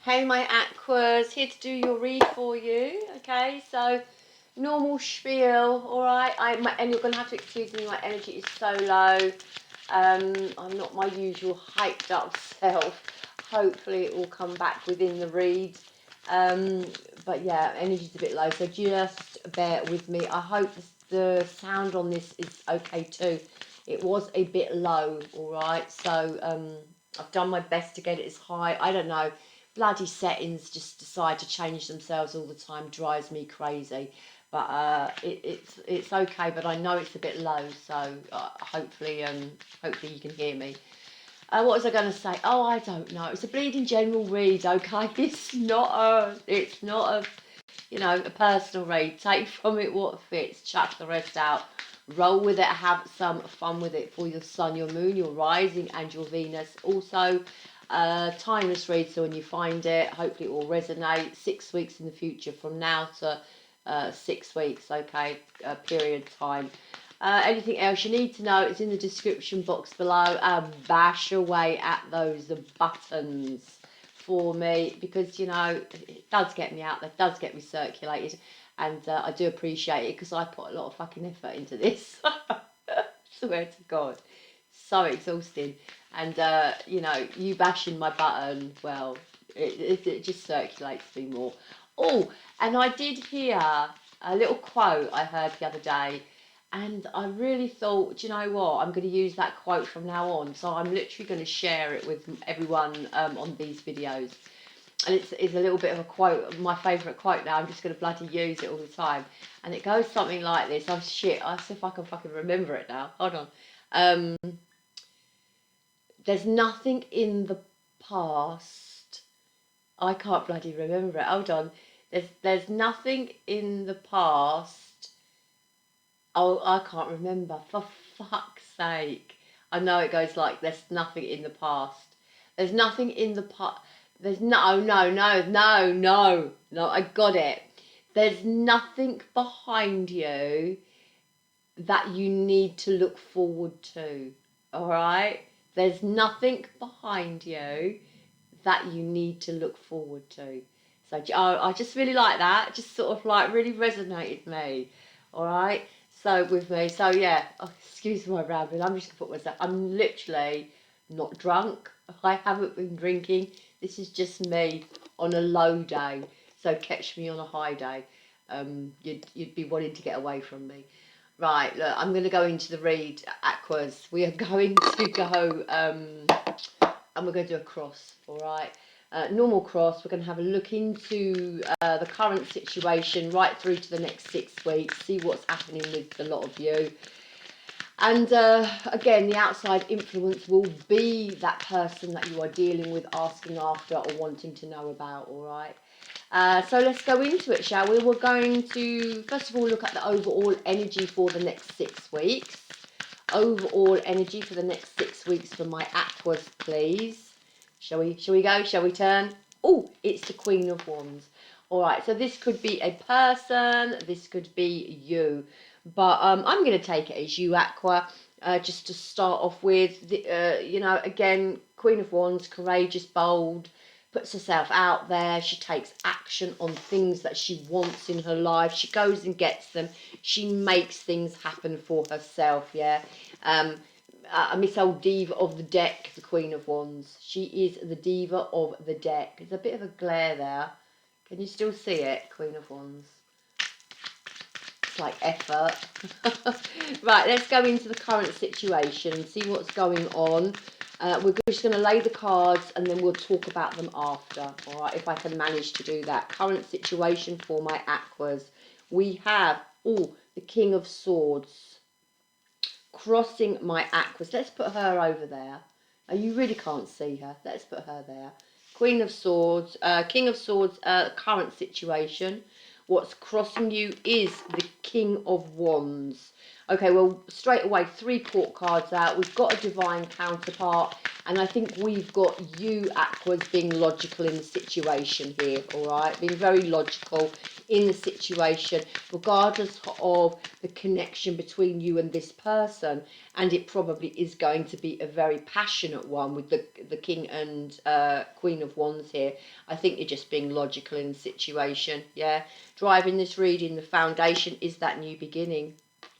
Hey my Aquas, here to do your read for you. Okay, so normal spiel, alright, and you're going to have to excuse me, my energy is so low. I'm not my usual hyped up self. Hopefully it will come back within the read. But yeah, energy's a bit low, so just bear with me. I hope the sound on this is okay too. It was a bit low, alright, so I've done my best to get it as high. I don't know. Bloody settings just decide to change themselves all the time, drives me crazy. But it's okay, but I know it's a bit low, so hopefully you can hear me. What was I going to say? Oh, I don't know. It's a bleeding general read, okay? It's not a a personal read. Take from it what fits, chuck the rest out. Roll with it, have some fun with it for your sun, your moon, your rising, and your Venus. Also, timeless read, so when you find it, hopefully it will resonate. 6 weeks in the future from now to 6 weeks, okay, period time. Anything else you need to know is in the description box below. Bash away at those buttons for me, because it does get me out there, does get me circulated, and I do appreciate it because I put a lot of fucking effort into this. Swear to God, so exhausting. And you bashing my button, well, it just circulates me more. Oh, and I did hear a little quote I heard the other day, and I really thought, do you know what, I'm going to use that quote from now on. So I'm literally going to share it with everyone on these videos. And it's a little bit of a quote, my favourite quote now. I'm just going to bloody use it all the time. And it goes something like this. Oh shit, I'll see if I can fucking remember it now. Hold on. There's nothing in the past. I can't bloody remember it. Hold on. There's nothing in the past. Oh, I can't remember. For fuck's sake. I know it goes like, there's nothing in the past. There's nothing in the past. There's no, I got it. There's nothing behind you that you need to look forward to. All right? There's nothing behind you that you need to look forward to. So I just really like that. It just sort of like really resonated with me. All right? So with me. So yeah, excuse my rambling. I'm just going to put myself. I'm literally not drunk. I haven't been drinking. This is just me on a low day. So catch me on a high day. You'd be wanting to get away from me. Right, look, I'm going to go into the read, Aquas. We are going to go, and we're going to do a cross, all right? Normal cross, we're going to have a look into the current situation right through to the next 6 weeks, see what's happening with a lot of you. And again, the outside influence will be that person that you are dealing with, asking after or wanting to know about, all right? So let's go into it, shall we? We're going to, first of all, look at the overall energy for the next 6 weeks. Overall energy for the next 6 weeks for my Aquas, please. Shall we go? Shall we turn? Oh, it's the Queen of Wands. All right, so this could be a person. This could be you. But I'm going to take it as you, Aqua, just to start off with. Again, Queen of Wands, courageous, bold, puts herself out there. She takes action on things that she wants in her life. She goes and gets them. She makes things happen for herself, yeah. Miss old diva of the deck, the Queen of Wands. She is the diva of the deck. There's a bit of a glare there. Can you still see it, Queen of Wands? It's like effort. Right, let's go into the current situation and see what's going on. We're just going to lay the cards and then we'll talk about them after, all right, if I can manage to do that. Current situation for my Aquas. We have, the King of Swords crossing my Aquas. Let's put her over there. You really can't see her. Let's put her there. Queen of Swords, King of Swords, current situation. What's crossing you is the King of Wands. Okay, well, straight away, 3 court cards out. We've got a divine counterpart, and I think we've got you, Aquas, being logical in the situation here, all right? Being very logical in the situation, regardless of the connection between you and this person. And it probably is going to be a very passionate one with the King and Queen of Wands here. I think you're just being logical in the situation, yeah? Driving this reading, the foundation is that new beginning.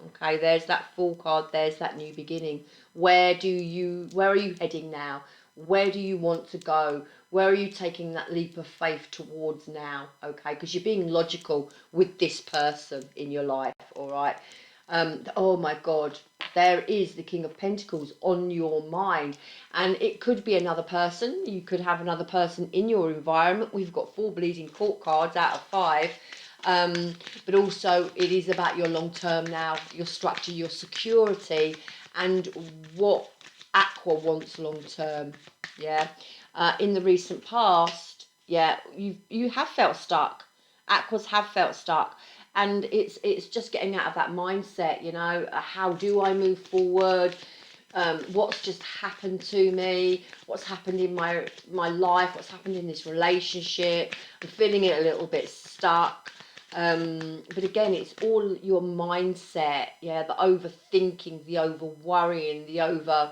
Okay, there's that Fool card, there's that new beginning. Where are you heading now? Where do you want to go? Where are you taking that leap of faith towards now? Okay, because you're being logical with this person in your life, all right? Oh my God, there is the King of Pentacles on your mind, and it could be another person. You could have another person in your environment. We've got 4 bleeding court cards out of 5. But also it is about your long term now, your structure, your security, and what Aqua wants long term. Yeah. In the recent past, yeah, you have felt stuck. Aquas have felt stuck. And it's just getting out of that mindset, you know. How do I move forward? What's just happened to me? What's happened in my life? What's happened in this relationship? I'm feeling it a little bit stuck. But again, it's all your mindset, yeah, the overthinking, the over worrying, the over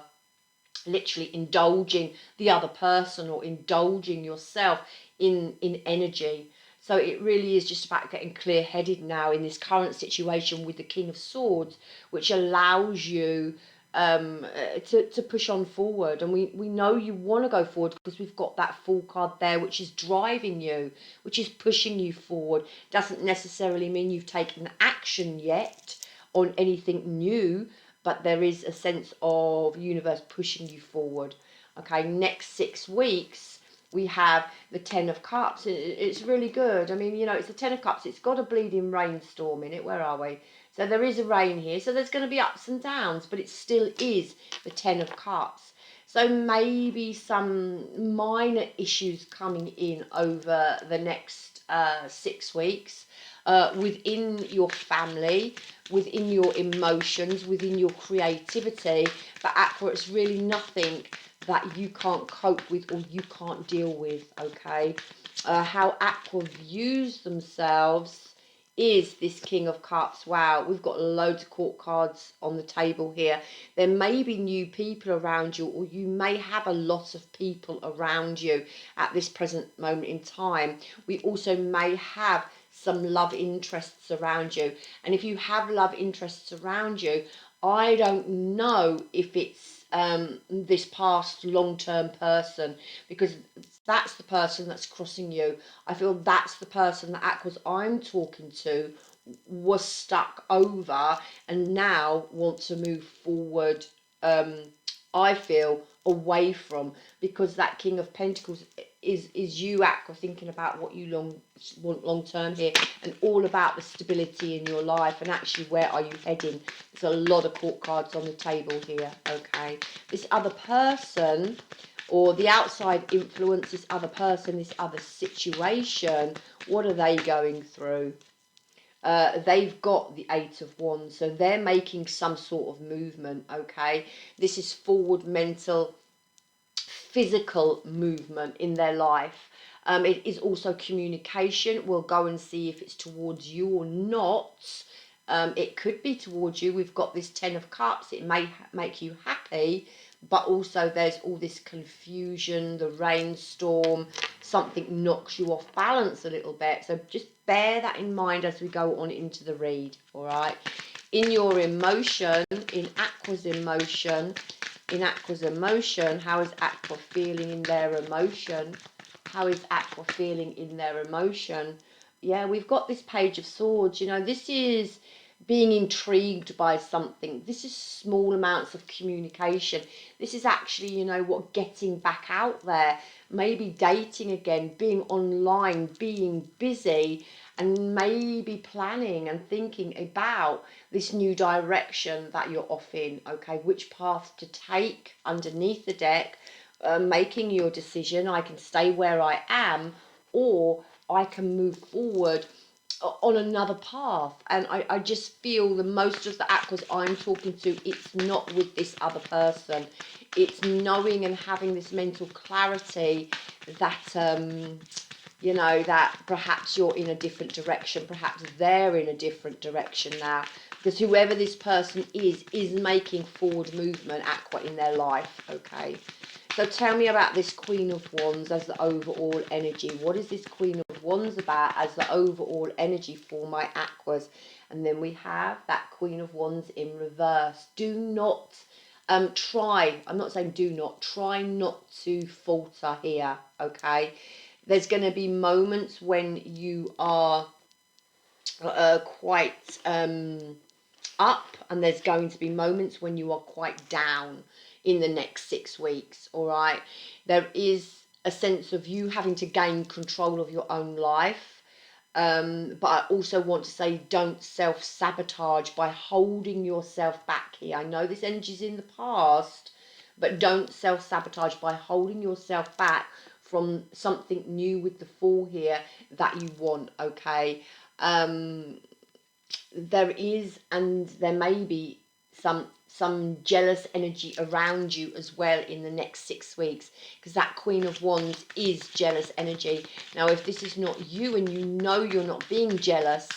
literally indulging the other person or indulging yourself in energy. So it really is just about getting clear-headed now in this current situation with the King of Swords, which allows you to push on forward. And we know you want to go forward because we've got that Fool card there, which is driving you, which is pushing you forward. Doesn't necessarily mean you've taken action yet on anything new, but there is a sense of universe pushing you forward. Okay, next 6 weeks we have the 10 of Cups. It's really good. I mean, you know, it's the 10 of Cups. It's got a bleeding rainstorm in it. Where are we? So there is a rain here. So there's going to be ups and downs, but it still is the 10 of Cups. So maybe some minor issues coming in over the next 6 weeks within your family, within your emotions, within your creativity. But Aqua, it's really nothing that you can't cope with or you can't deal with, okay? How Aqua views themselves is this King of Cups. Wow, we've got loads of court cards on the table here. There may be new people around you, or you may have a lot of people around you at this present moment in time. We also may have some love interests around you. And if you have love interests around you, I don't know if it's this past long-term person, because that's the person that's crossing you. I feel that's the person that Aquas I'm talking to was stuck over and now want to move forward. I feel away from, because that King of Pentacles is you, Aqua, thinking about what you want long term here, and all about the stability in your life and actually where are you heading. There's a lot of court cards on the table here. Okay, this other person or the outside influence, this other person, this other situation, what are they going through? They've got the 8 of Wands, so they're making some sort of movement, okay? This is forward mental, physical movement in their life. It is also communication. We'll go and see if it's towards you or not. It could be towards you. We've got this 10 of Cups. It may make you happy, but also there's all this confusion, the rainstorm, something knocks you off balance a little bit. So just bear that in mind as we go on into the read, all right? In your emotion, in Aqua's emotion, how is Aqua feeling in their emotion? How is Aqua feeling in their emotion? Yeah, we've got this Page of Swords. You know, this is being intrigued by something. This is small amounts of communication. This is actually, you know what, getting back out there, maybe dating again, being online, being busy, and maybe planning and thinking about this new direction that you're off in, okay, which path to take underneath the deck, making your decision. I can stay where I am, or I can move forward on another path. And I just feel the most of the aquas I'm talking to, it's not with this other person. It's knowing and having this mental clarity that, you know, that perhaps you're in a different direction, perhaps they're in a different direction now. Because whoever this person is making forward movement, aqua, in their life, okay? So tell me about this Queen of Wands as the overall energy. What is this Queen of Wands about as the overall energy for my aquas? And then we have that Queen of Wands in reverse. Do not try, I'm not saying do not, try not to falter here, okay? There's going to be moments when you are quite up, and there's going to be moments when you are quite down in the next 6 weeks. All right, there is a sense of you having to gain control of your own life, but I also want to say, don't self-sabotage by holding yourself back here. I know this energy's in the past, but don't self-sabotage by holding yourself back from something new with the Fool here that you want, okay? There is, and there may be some jealous energy around you as well in the next 6 weeks, because that Queen of Wands is jealous energy. Now, if this is not you and you know you're not being jealous,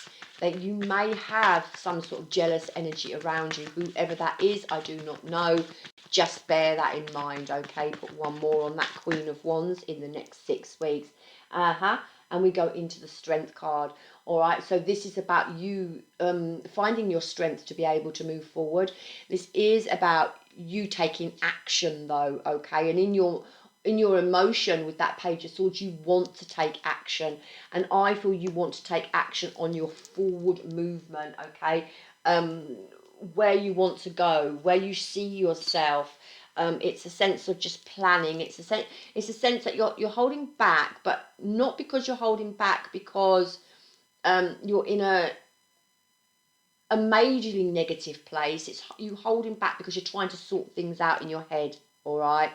then you may have some sort of jealous energy around you. Whoever that is, I do not know. Just bear that in mind, okay? Put one more on that Queen of Wands in the next 6 weeks. And we go into the Strength card. All right, so this is about you finding your strength to be able to move forward. This is about you taking action, though, okay? And in your emotion with that Page of Swords, you want to take action. And I feel you want to take action on your forward movement, okay? Where you want to go, where you see yourself. It's a sense of just planning. It's a sense that you're holding back, but not because you're holding back because you're in a majorly negative place. It's you holding back because you're trying to sort things out in your head. All right,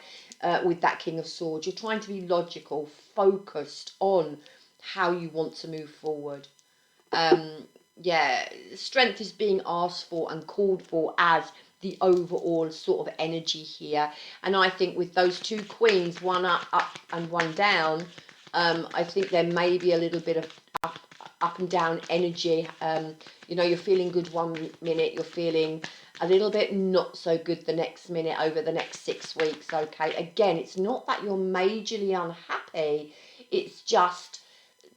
with that King of Swords, you're trying to be logical, focused on how you want to move forward. Yeah, strength is being asked for and called for as the overall sort of energy here. And I think with those two queens, one up and one down, I think there may be a little bit of up and down energy. You know, you're feeling good one minute, you're feeling a little bit not so good the next minute over the next 6 weeks, okay? Again, it's not that you're majorly unhappy, it's just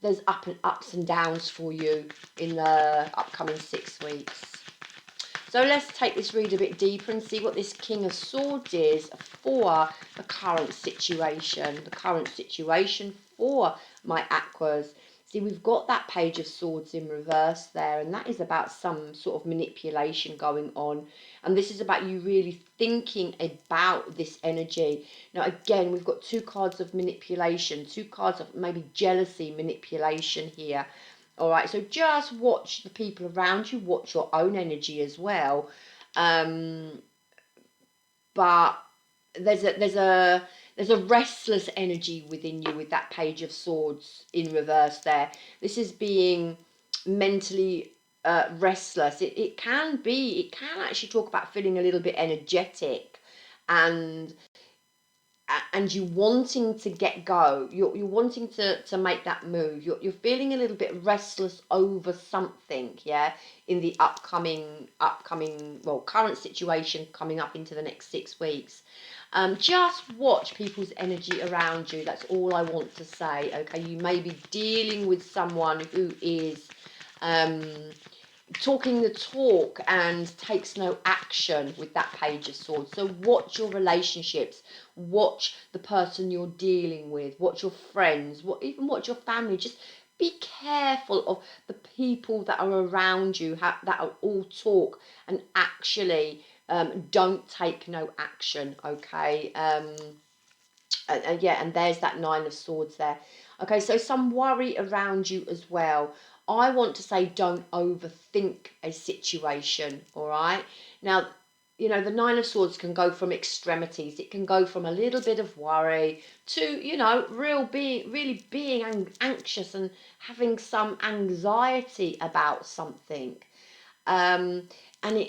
there's ups and downs for you in the upcoming 6 weeks. So let's take this read a bit deeper and see what this King of Swords is for the current situation. The current situation for my aquas. See, we've got that Page of Swords in reverse there, and that is about some sort of manipulation going on. And this is about you really thinking about this energy. Now, again, we've got 2 cards of manipulation, 2 cards of maybe jealousy, manipulation here. All right, so just watch the people around you, watch your own energy as well. But there's a restless energy within you with that Page of Swords in reverse there. This is being mentally restless. It can actually talk about feeling a little bit energetic and you wanting to you're wanting to make that move. You're feeling a little bit restless over something, yeah, in the upcoming current situation coming up into the next 6 weeks. Just watch people's energy around you. That's all I want to say, okay? You may be dealing with someone who is talking the talk and takes no action with that Page of Swords. So watch your relationships, watch the person you're dealing with, watch your friends, even watch your family. Just be careful of the people that are around you that are all talk and actually don't take no action, okay? Yeah, and there's that 9 of Swords there. Okay, so some worry around you as well. I want to say don't overthink a situation, all right? Now, you know, the Nine of Swords can go from extremities. It can go from a little bit of worry to, you know, really being anxious and having some anxiety about something. Um, and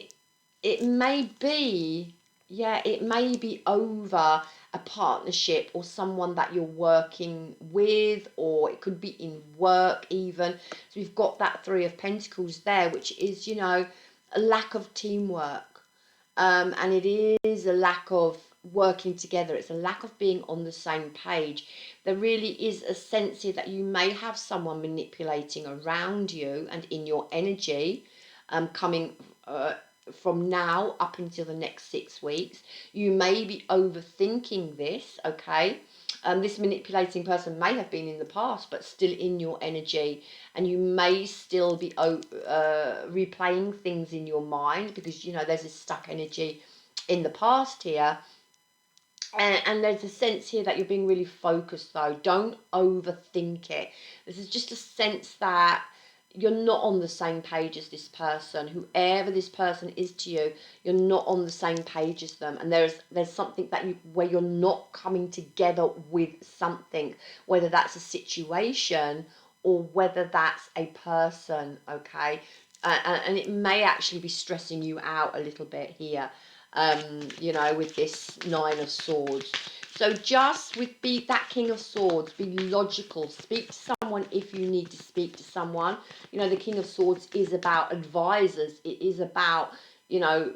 it may be, yeah, it may be over a partnership or someone that you're working with, or it could be in work even. So we've got that Three of Pentacles there, which is, you know, a lack of teamwork. And it is a lack of working together. It's a lack of being on the same page. There really is a sense here that you may have someone manipulating around you and in your energy, coming from now up until the next 6 weeks. You may be overthinking this, okay? This manipulating person may have been in the past, but still in your energy, and you may still be replaying things in your mind because, you know, there's this stuck energy in the past here. And there's a sense here that you're being really focused, though. Don't overthink it. This is just a sense that you're not on the same page as this person. Whoever this person is to you, you're not on the same page as them. And there's something that where you're not coming together with something, whether that's a situation or whether that's a person, okay? And it may actually be stressing you out a little bit here. You know, with this Nine of Swords. So just be that King of Swords, be logical. Speak to someone if you need to speak to someone. You know, the King of Swords is about advisors. It is about, you know,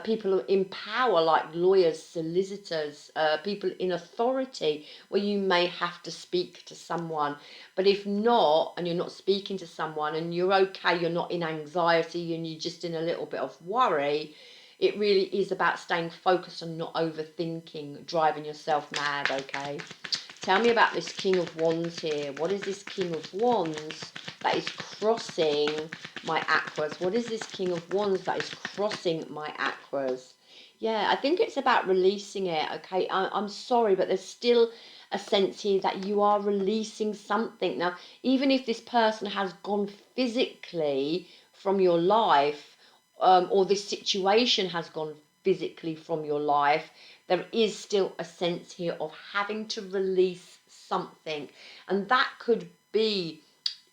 people in power like lawyers, solicitors, people in authority where you may have to speak to someone. But if not, and you're not speaking to someone and you're okay, you're not in anxiety and you're just in a little bit of worry, it really is about staying focused and not overthinking, driving yourself mad, okay? Tell me about this King of Wands here. What is this King of Wands that is crossing my Aquas? What is this King of Wands that is crossing my Aquas? Yeah, I think it's about releasing it, okay? I'm sorry, but there's still a sense here that you are releasing something. Now, even if this person has gone physically from your life, or this situation has gone physically from your life, there is still a sense here of having to release something. And that could be,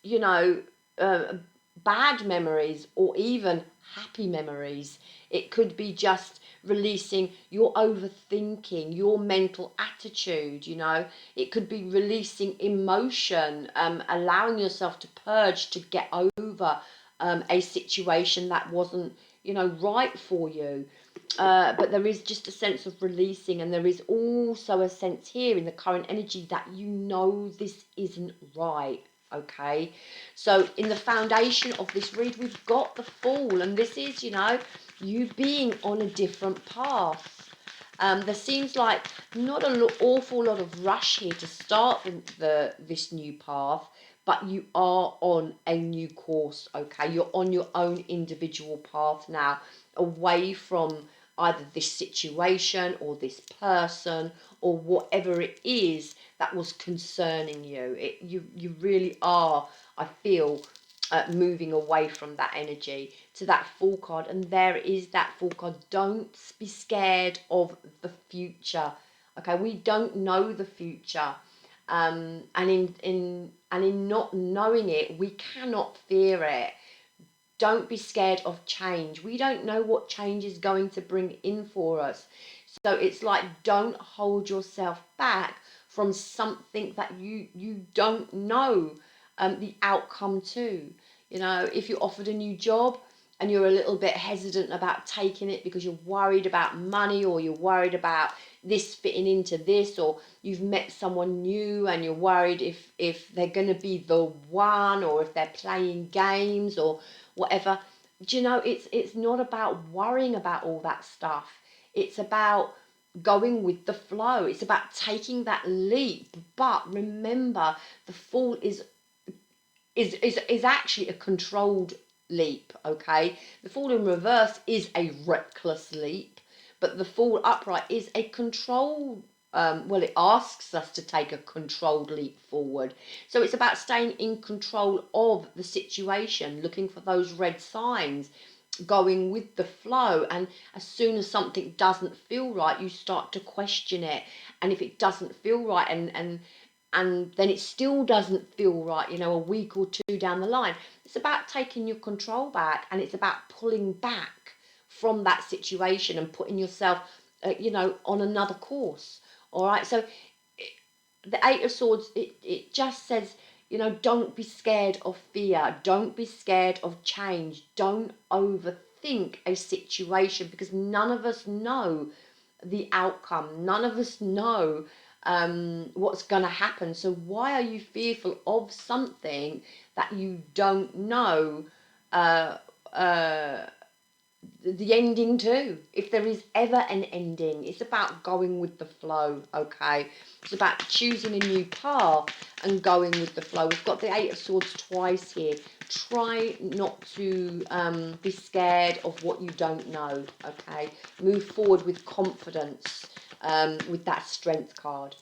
you know, bad memories or even happy memories. It could be just releasing your overthinking, your mental attitude, you know. It could be releasing emotion, allowing yourself to purge, to get over a situation that wasn't, you know, right for you. But there is just a sense of releasing, and there is also a sense here in the current energy that you know this isn't right. Okay, so in the foundation of this read, we've got the Fool, and this is, you know, you being on a different path. There seems like not an awful lot of rush here to start this new path, but you are on a new course, okay? You're on your own individual path now, away from either this situation or this person or whatever it is that was concerning you. You really are, I feel, moving away from that energy to that Fool card. And there is that Fool card. Don't be scared of the future, okay? We don't know the future. And in not knowing it, we cannot fear it. Don't be scared of change. We don't know what change is going to bring in for us. So it's like, don't hold yourself back from something that you don't know the outcome to. You know, if you're offered a new job and you're a little bit hesitant about taking it because you're worried about money, or you're worried about this fitting into this, or you've met someone new and you're worried if they're going to be the one, or if they're playing games or whatever. Do you know, it's not about worrying about all that stuff. It's about going with the flow. It's about taking that leap. But remember, the Fool is actually a controlled leap, okay? The Fool in reverse is a reckless leap, but the Fool upright is a controlled, well, it asks us to take a controlled leap forward. So it's about staying in control of the situation, looking for those red signs, going with the flow, and as soon as something doesn't feel right, you start to question it. And if it doesn't feel right, and then it still doesn't feel right, you know, a week or two down the line, it's about taking your control back, and it's about pulling back from that situation and putting yourself you know, on another course. All right, so the Eight of Swords, it just says, you know, don't be scared of fear. Don't be scared of change. Don't overthink a situation, because none of us know the outcome. None of us know what's going to happen. So why are you fearful of something that you don't know uh, uh, the ending too, if there is ever an ending? It's about going with the flow. Okay, it's about choosing a new path and going with the flow. We've got the Eight of Swords twice here. Try not to be scared of what you don't know. Okay, move forward with confidence with that Strength card.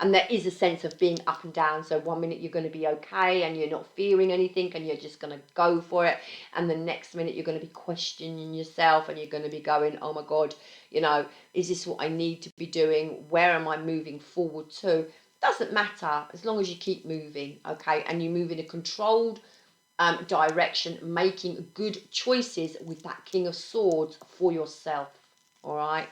And there is a sense of being up and down. So one minute you're going to be okay and you're not fearing anything and you're just going to go for it. And the next minute you're going to be questioning yourself and you're going to be going, oh my God, you know, is this what I need to be doing? Where am I moving forward to? Doesn't matter as long as you keep moving, okay? And you move in a controlled direction, making good choices with that King of Swords for yourself, all right?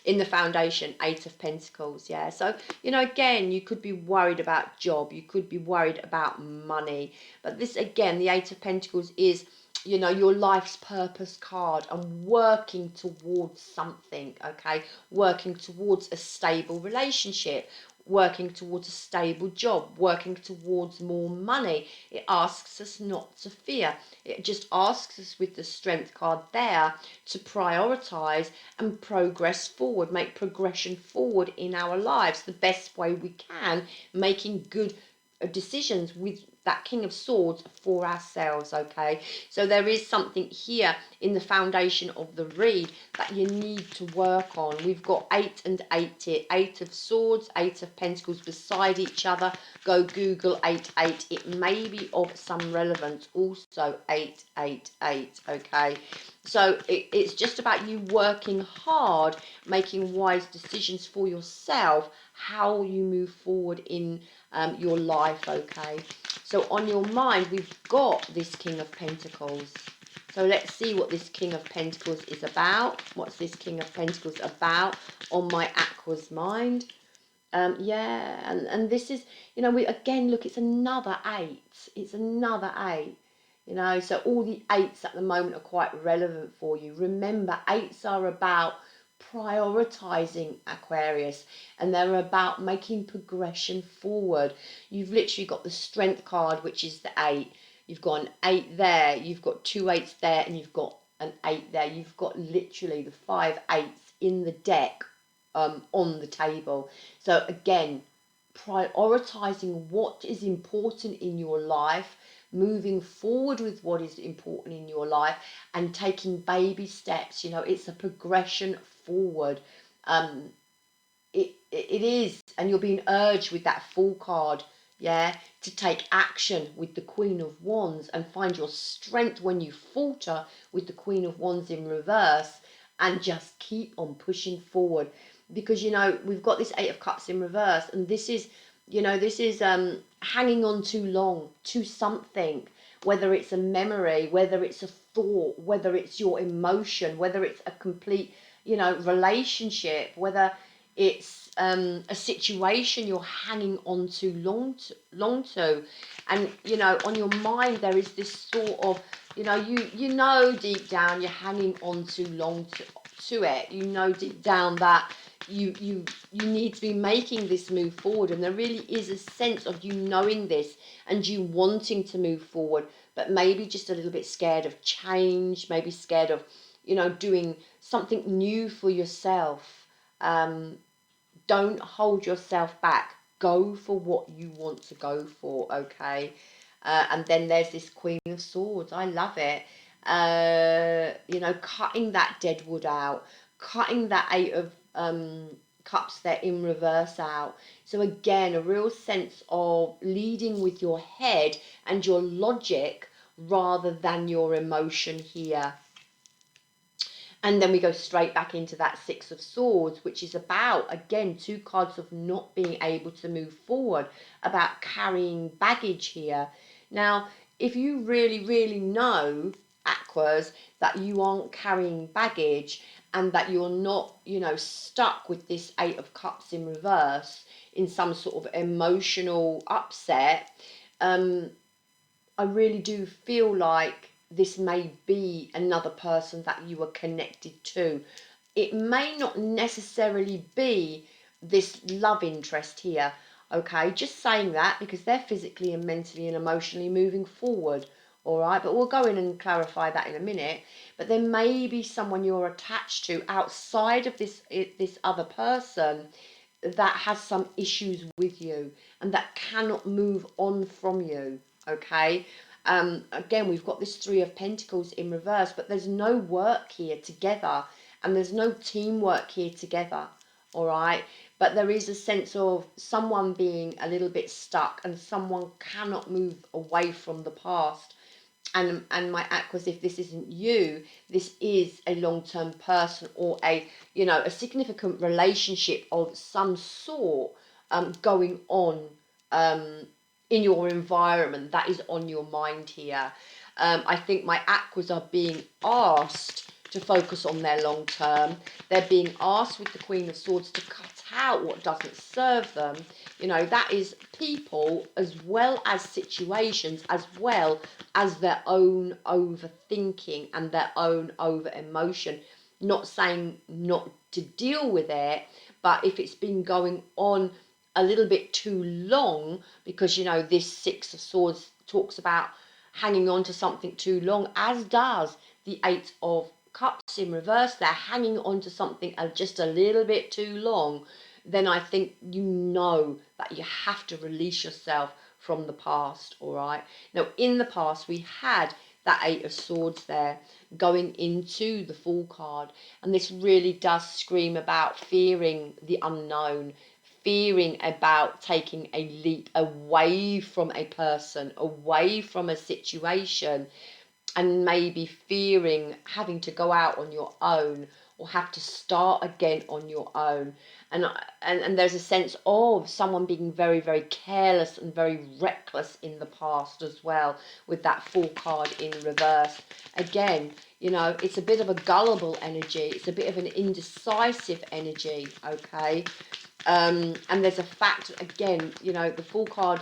In the foundation, Eight of Pentacles, yeah. So, you know, again, you could be worried about job, you could be worried about money, but this, again, the Eight of Pentacles is, you know, your life's purpose card and working towards something, okay? Working towards a stable relationship, working towards a stable job, working towards more money. It asks us not to fear. It just asks us with the Strength card there to prioritize and progress forward, make progression forward in our lives the best way we can, making good decisions with that King of Swords for ourselves, okay? So there is something here in the foundation of the read that you need to work on. We've got 8 and 8 here. 8 of Swords, 8 of Pentacles beside each other. Go Google 8, it may be of some relevance. Also 8, okay? So it's just about you working hard, making wise decisions for yourself, how you move forward in your life, okay? So on your mind, we've got this King of Pentacles. So let's see what this King of Pentacles is about. What's this King of Pentacles about on my Aqua's mind? Yeah, and this is, you know, we again, look, it's another 8. It's another 8. You know, so all the 8s at the moment are quite relevant for you. Remember, 8s are about prioritizing, Aquarius, and they're about making progression forward. You've literally got the Strength card, which is the 8. You've got an 8 there, you've got 2 8s there, and you've got an 8 there. You've got literally the 5 8s in the deck on the table. So again, prioritizing what is important in your life, moving forward with what is important in your life, and taking baby steps. You know, it's a progression forward. It is, and you're being urged with that Fool card, yeah, to take action with the Queen of Wands and find your strength when you falter with the Queen of Wands in reverse, and just keep on pushing forward. Because, you know, we've got this 8 of Cups in reverse, and this is, you know, this is hanging on too long to something, whether it's a memory, whether it's a thought, whether it's your emotion, whether it's a complete, you know, relationship, whether it's a situation you're hanging on too long to. And, you know, on your mind there is this sort of, you know deep down you're hanging on too long to it. You know deep down that you need to be making this move forward, and there really is a sense of you knowing this and you wanting to move forward, but maybe just a little bit scared of change, maybe scared of, you know, doing something new for yourself. Don't hold yourself back. Go for what you want to go for, okay? And then there's this Queen of Swords. I love it. You know, cutting that dead wood out, cutting that 8 of Cups there in reverse out. So again, a real sense of leading with your head and your logic rather than your emotion here. And then we go straight back into that Six of Swords, which is about, again, 2 cards of not being able to move forward, about carrying baggage here. Now, if you really, really know, Aquas, that you aren't carrying baggage and that you're not, you know, stuck with this Eight of Cups in reverse in some sort of emotional upset, I really do feel like this may be another person that you are connected to. It may not necessarily be this love interest here, okay? Just saying that because they're physically and mentally and emotionally moving forward, all right? But we'll go in and clarify that in a minute. But there may be someone you're attached to outside of this other person that has some issues with you and that cannot move on from you, okay? Again, we've got this Three of Pentacles in reverse, but there's no work here together and there's no teamwork here together, all right? But there is a sense of someone being a little bit stuck and someone cannot move away from the past. And my Aquas, if this isn't you, this is a long-term person or a, you know, a significant relationship of some sort going on in your environment that is on your mind here. I think my Aquas are being asked to focus on their long term. They're being asked with the Queen of Swords to cut out what doesn't serve them. You know, that is people as well as situations, as well as their own overthinking and their own over emotion. Not saying not to deal with it, but if it's been going on a little bit too long, because, you know, this Six of Swords talks about hanging on to something too long, as does the Eight of Cups in reverse. They're hanging on to something just a little bit too long. Then I think you know that you have to release yourself from the past, all right? Now, in the past, we had that Eight of Swords there going into the Fool card. And this really does scream about fearing the unknown, fearing about taking a leap away from a person, away from a situation, and maybe fearing having to go out on your own or have to start again on your own. And there's a sense of someone being very, very careless and very reckless in the past as well, with that Fool card in reverse. Again, you know, it's a bit of a gullible energy. It's a bit of an indecisive energy, okay? And there's a fact, again, you know, the Fool card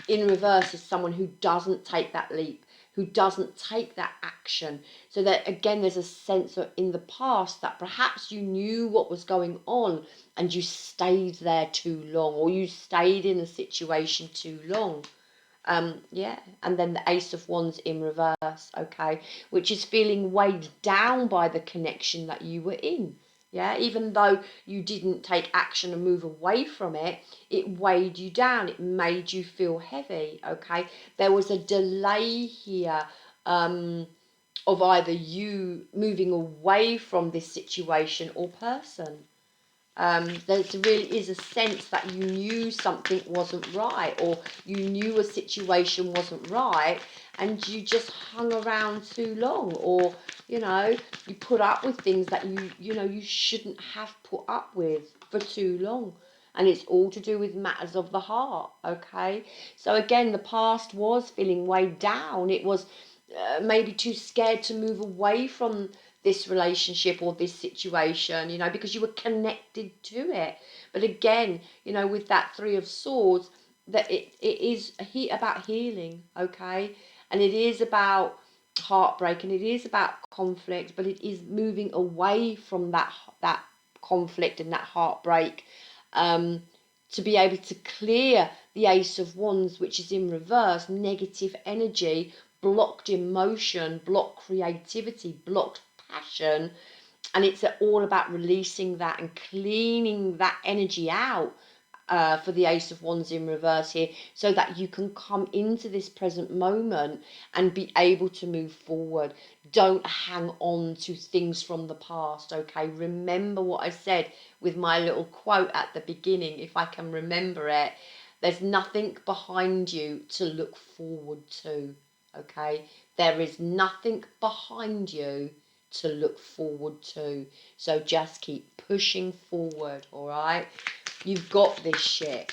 in reverse is someone who doesn't take that leap, who doesn't take that action. So that, again, there's a sense of in the past that perhaps you knew what was going on and you stayed there too long, or you stayed in a situation too long. Yeah, and then the Ace of Wands in reverse, okay, which is feeling weighed down by the connection that you were in. Yeah, even though you didn't take action and move away from it, it weighed you down. It made you feel heavy, okay? There was a delay here of either you moving away from this situation or person. There really is a sense that you knew something wasn't right, or you knew a situation wasn't right, and you just hung around too long, or, you know, you put up with things that you know you shouldn't have put up with for too long. And it's all to do with matters of the heart, okay? So again, the past was feeling weighed down. It was maybe too scared to move away from this relationship or this situation, you know, because you were connected to it. But again, you know, with that Three of Swords, that it is about healing, okay? And it is about heartbreak, and it is about conflict, but it is moving away from that conflict and that heartbreak, to be able to clear the Ace of Wands, which is in reverse, negative energy, blocked emotion, blocked creativity, blocked passion. And it's all about releasing that and cleaning that energy out, for the Ace of Wands in reverse here, so that you can come into this present moment and be able to move forward. Don't hang on to things from the past, okay? Remember what I said with my little quote at the beginning, if I can remember it. There's nothing behind you to look forward to, okay? There is nothing behind you to look forward to. So just keep pushing forward, all right? You've got this shit.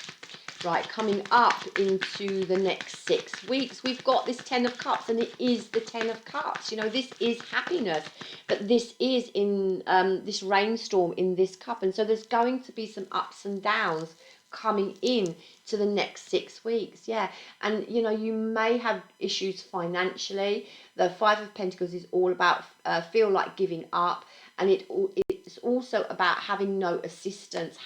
Right, coming up into the next 6 weeks, we've got this 10 of Cups, and it is the 10 of Cups. You know, this is happiness, but this is in this rainstorm in this cup. And so there's going to be some ups and downs coming in to the next 6 weeks. Yeah, and, you know, you may have issues financially. The Five of Pentacles is all about feel like giving up. And it's also about having no assistance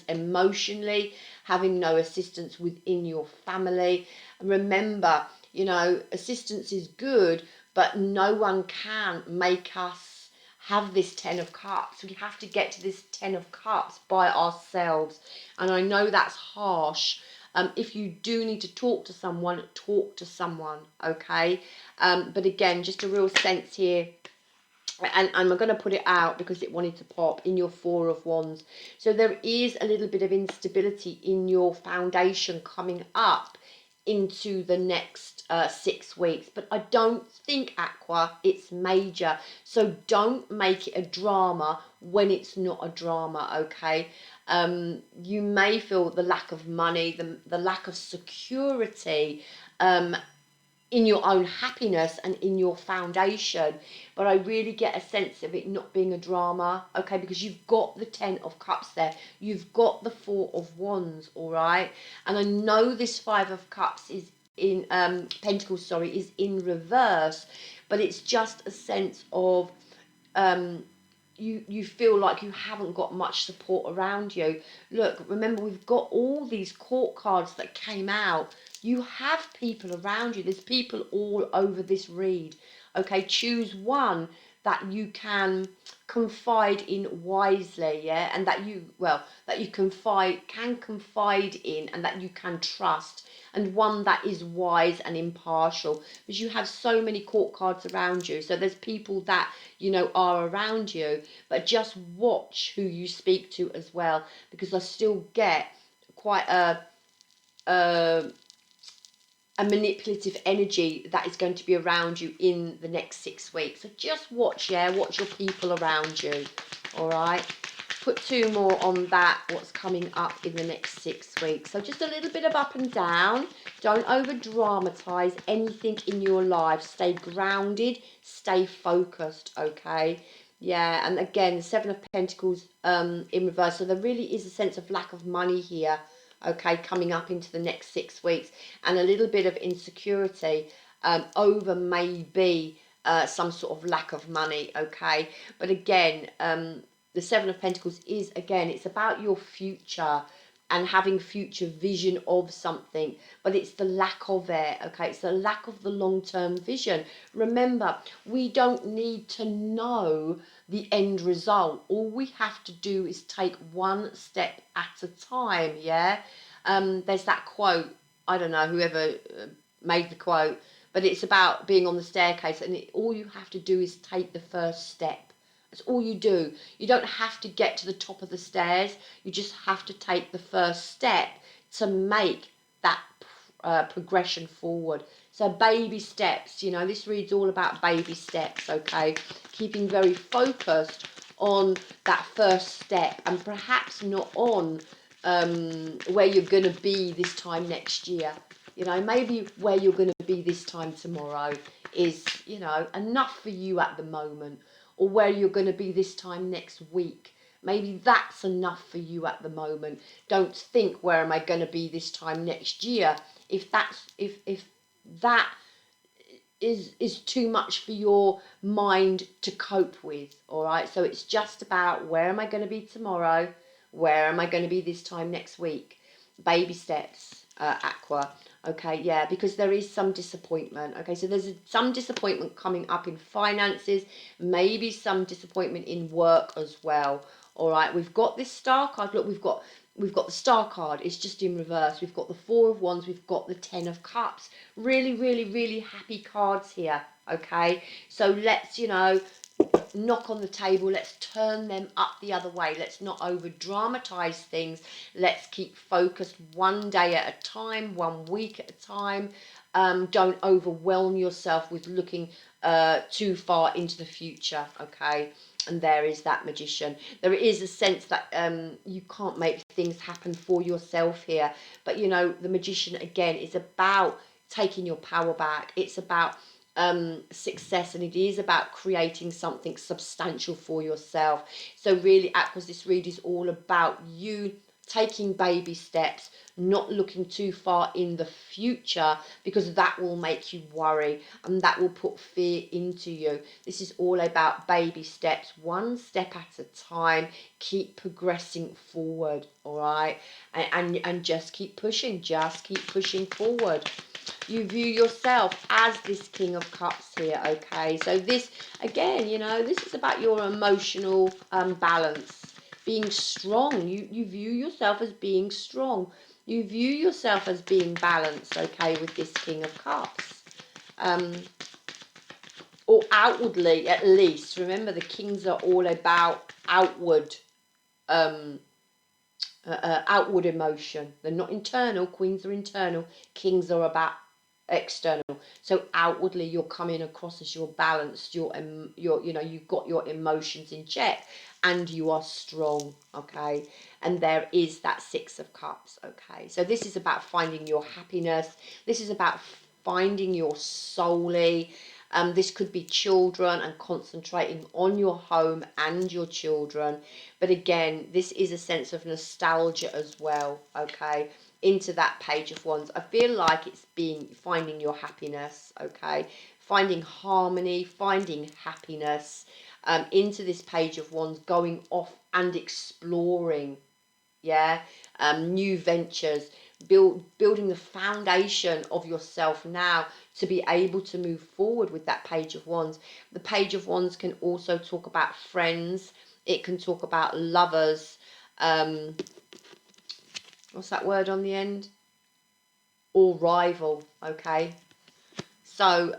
emotionally, having no assistance within your family. And remember, you know, assistance is good, but no one can make us have this 10 of Cups. We have to get to this 10 of Cups by ourselves. And I know that's harsh. If you do need to talk to someone, okay? But again, just a real sense here. And I'm going to put it out because it wanted to pop in your Four of Wands. So there is a little bit of instability in your foundation coming up into the next 6 weeks. But I don't think, Aqua, it's major. So don't make it a drama when it's not a drama, okay? You may feel the lack of money, the lack of security, in your own happiness and in your foundation, but I really get a sense of it not being a drama, okay, because you've got the 10 of Cups there, you've got the 4 of Wands, all right? And I know this 5 of Cups is in Pentacles, sorry, is in reverse, but it's just a sense of you feel like you haven't got much support around you. Look, remember, we've got all these court cards that came out. You have people around you. There's people all over this read. Okay, choose one that you can confide in wisely, yeah, and that you can confide in, and that you can trust, and one that is wise and impartial, because you have so many court cards around you. So there's people that, you know, are around you, but just watch who you speak to as well, because I still get quite a manipulative energy that is going to be around you in the next 6 weeks. So just watch, yeah, watch your people around you, all right? Put 2 more on that, what's coming up in the next 6 weeks. So just a little bit of up and down. Don't over dramatize anything in your life. Stay grounded, stay focused, okay? Yeah, and again, 7 of Pentacles in reverse. So there really is a sense of lack of money here, okay, coming up into the next 6 weeks, and a little bit of insecurity over maybe some sort of lack of money, okay? But again, the 7 of Pentacles is, again, it's about your future and having future vision of something, but it's the lack of it, okay? It's the lack of the long-term vision. Remember, we don't need to know the end result. All we have to do is take one step at a time, yeah? There's that quote, I don't know whoever made the quote, but it's about being on the staircase, and all you have to do is take the first step. That's all you do. You don't have to get to the top of the stairs. You just have to take the first step to make that progression forward. So baby steps, you know, this reads all about baby steps, okay? Keeping very focused on that first step, and perhaps not on where you're going to be this time next year. You know, maybe where you're going to be this time tomorrow is, you know, enough for you at the moment. Or where you're going to be this time next week. Maybe that's enough for you at the moment. Don't think, where am I going to be this time next year? If that is too much for your mind to cope with, all right? So it's just about, where am I going to be tomorrow? Where am I going to be this time next week? Baby steps, Aqua. Okay, yeah, because there is some disappointment. Okay, so there's some disappointment coming up in finances, maybe some disappointment in work as well. All right, we've got this star card. Look, we've got the star card. It's just in reverse. We've got the 4 of Wands. We've got the 10 of Cups. Really, really, really happy cards here. Okay, so let's, you know, knock on the table. Let's turn them up the other way. Let's not over dramatize things. Let's keep focused, one day at a time, 1 week at a time. Don't overwhelm yourself with looking too far into the future, okay? And there is that Magician. There is a sense that you can't make things happen for yourself here. But, you know, the Magician, again, is about taking your power back. It's about success, and it is about creating something substantial for yourself. So really, Aquas, this read is all about you taking baby steps, not looking too far in the future, because that will make you worry and that will put fear into you. This is all about baby steps, one step at a time. Keep progressing forward, all right? And just keep pushing forward. You view yourself as this King of Cups here, okay? So this, again, you know, this is about your emotional balance. Being strong. You view yourself as being strong. You view yourself as being balanced, okay, with this King of Cups. Or outwardly, at least. Remember, the kings are all about outward outward emotion. They're not internal. Queens are internal. Kings are about external. So outwardly, you're coming across as you're balanced. You're you know, you've got your emotions in check, and you are strong. Okay, and there is that Six of Cups. Okay, so this is about finding your happiness. This is about finding your soully. This could be children and concentrating on your home and your children. But again, this is a sense of nostalgia as well, okay, into that Page of Wands. I feel like it's finding your happiness, okay, finding harmony, finding happiness, into this Page of Wands, going off and exploring, yeah, new ventures, building the foundation of yourself now to be able to move forward with that Page of Wands. The Page of Wands can also talk about friends. It can talk about lovers. What's that word on the end? Or rival, okay? So,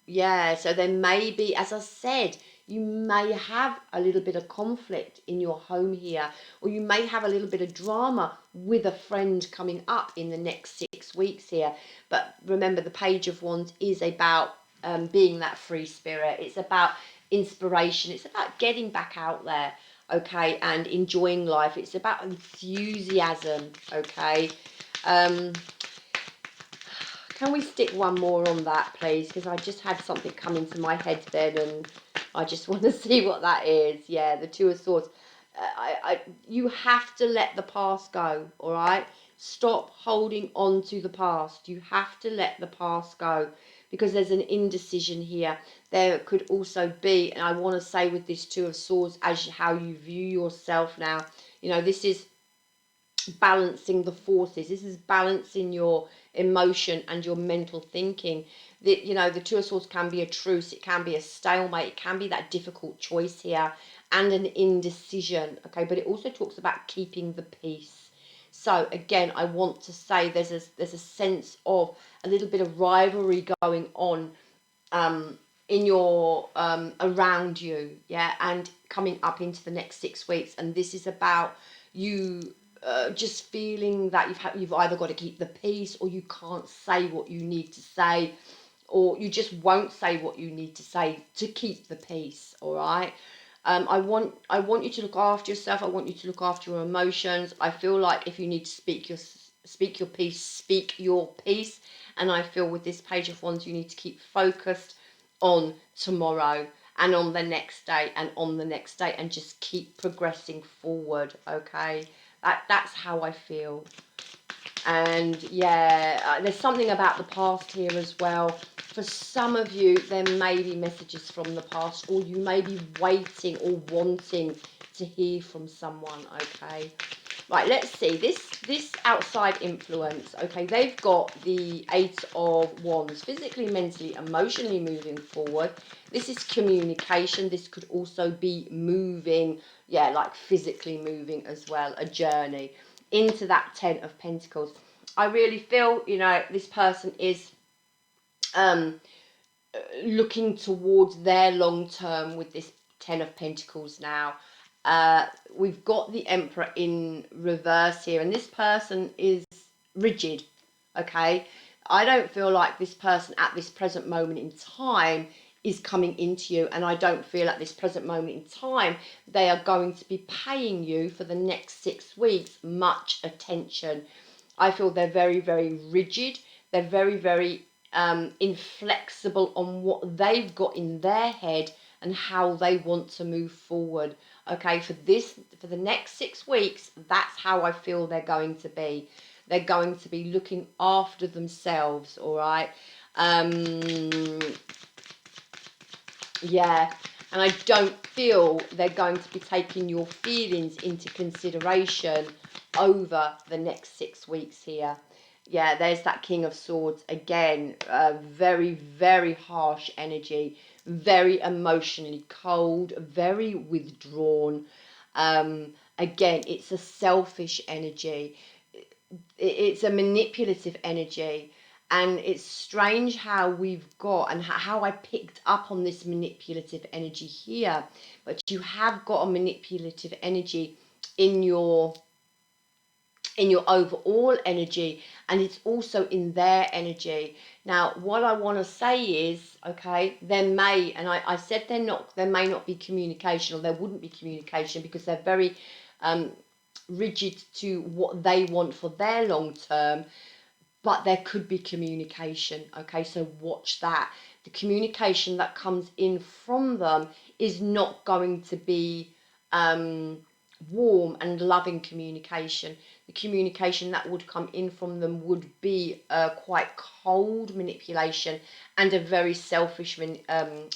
yeah, so there may be, as I said, you may have a little bit of conflict in your home here, or you may have a little bit of drama with a friend coming up in the next 6 weeks here. But remember, the Page of Wands is about being that free spirit. It's about inspiration. It's about getting back out there, okay, and enjoying life. It's about enthusiasm, okay. Can we stick one more on that, please? Because I just had something come into my head then, and I just want to see what that is. Yeah, the Two of Swords. You have to let the past go, all right? Stop holding on to the past. You have to let the past go, because there's an indecision here. There could also be, and I want to say with this Two of Swords, as how you view yourself now, you know, this is balancing the forces. This is balancing your emotion and your mental thinking. That, you know, the Two of Swords can be a truce, it can be a stalemate, it can be that difficult choice here, and an indecision, okay? But it also talks about keeping the peace. So again, I want to say there's a sense of a little bit of rivalry going on in your around you, yeah, and coming up into the next 6 weeks. And this is about you just feeling that you've either got to keep the peace, or you can't say what you need to say, or you just won't say what you need to say to keep the peace, all right? I want you to look after yourself. I want you to look after your emotions. I feel like if you need to speak your piece, speak your piece. And I feel with this Page of Wands, you need to keep focused on tomorrow and on the next day and on the next day, and just keep progressing forward, okay? That's how I feel. And yeah, there's something about the past here as well. For some of you, there may be messages from the past, or you may be waiting or wanting to hear from someone, okay? Right, let's see. This outside influence, okay, they've got the Eight of Wands, physically, mentally, emotionally moving forward. This is communication. This could also be moving, yeah, like physically moving as well, a journey into that Ten of Pentacles. I really feel, you know, this person is looking towards their long term with this Ten of Pentacles now. We've got the Emperor in reverse here, and this person is rigid, okay? I don't feel like this person at this present moment in time is coming into you, and I don't feel at this present moment in time they are going to be paying you for the next 6 weeks much attention. I feel they're very, very rigid. They're very, very inflexible on what they've got in their head and how they want to move forward. Okay, for the next 6 weeks, that's how I feel they're going to be. They're going to be looking after themselves, all right? Yeah, and I don't feel they're going to be taking your feelings into consideration over the next 6 weeks here. Yeah, there's that King of Swords again. Very, very harsh energy, very emotionally cold, very withdrawn. Again, it's a selfish energy. It's a manipulative energy. And it's strange how we've got, and how I picked up on this manipulative energy here. But you have got a manipulative energy in your overall energy, and it's also in their energy. Now, what I want to say is, okay, there may, and I said there may not be communication, or there wouldn't be communication, because they're very rigid to what they want for their long term. But there could be communication, okay? So watch that. The communication that comes in from them is not going to be warm and loving communication. The communication that would come in from them would be quite cold manipulation and a very selfish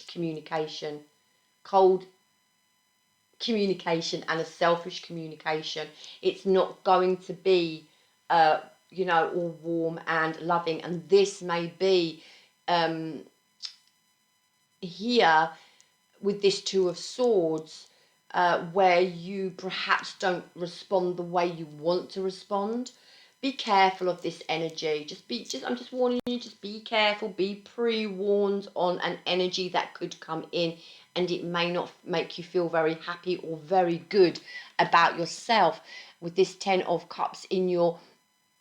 communication. Cold communication and a selfish communication. It's not going to be all warm and loving. And this may be here with this Two of Swords, where you perhaps don't respond the way you want to respond. Be careful of this energy. I'm just warning you, just be careful, be pre-warned on an energy that could come in, and it may not make you feel very happy or very good about yourself. With this 10 of Cups in your